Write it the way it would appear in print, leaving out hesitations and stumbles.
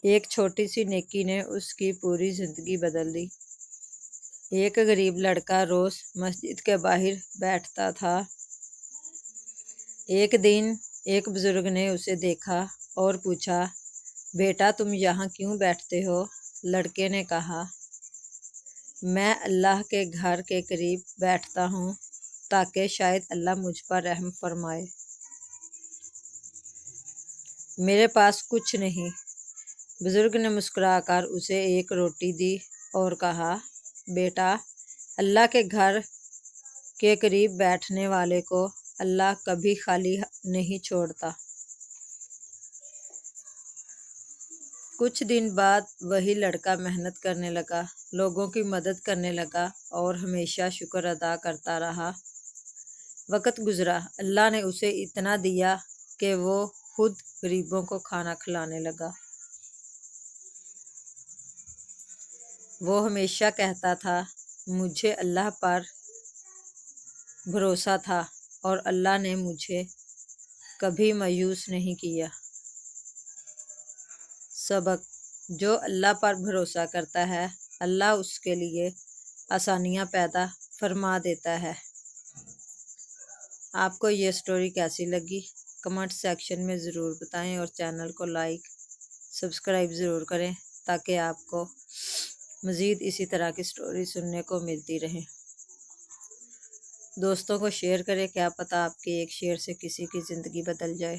ایک چھوٹی سی نیکی نے اس کی پوری زندگی بدل دی۔ ایک غریب لڑکا روز مسجد کے باہر بیٹھتا تھا۔ ایک دن ایک بزرگ نے اسے دیکھا اور پوچھا، بیٹا تم یہاں کیوں بیٹھتے ہو؟ لڑکے نے کہا، میں اللہ کے گھر کے قریب بیٹھتا ہوں تاکہ شاید اللہ مجھ پر رحم فرمائے۔ میرے پاس کچھ نہیں۔ بزرگ نے مسکرا کر اسے ایک روٹی دی اور کہا، بیٹا اللہ کے گھر کے قریب بیٹھنے والے کو اللہ کبھی خالی نہیں چھوڑتا۔ کچھ دن بعد وہی لڑکا محنت کرنے لگا، لوگوں کی مدد کرنے لگا اور ہمیشہ شکر ادا کرتا رہا۔ وقت گزرا، اللہ نے اسے اتنا دیا کہ وہ خود غریبوں کو کھانا کھلانے لگا۔ وہ ہمیشہ کہتا تھا، مجھے اللہ پر بھروسہ تھا اور اللہ نے مجھے کبھی مایوس نہیں کیا۔ سبق: جو اللہ پر بھروسہ کرتا ہے اللہ اس کے لیے آسانیاں پیدا فرما دیتا ہے۔ آپ کو یہ سٹوری کیسی لگی؟ کمنٹ سیکشن میں ضرور بتائیں اور چینل کو لائک سبسکرائب ضرور کریں تاکہ آپ کو مزید اسی طرح کی سٹوری سننے کو ملتی رہیں۔ دوستوں کو شیئر کریں، کیا پتہ آپ کے ایک شیئر سے کسی کی زندگی بدل جائے۔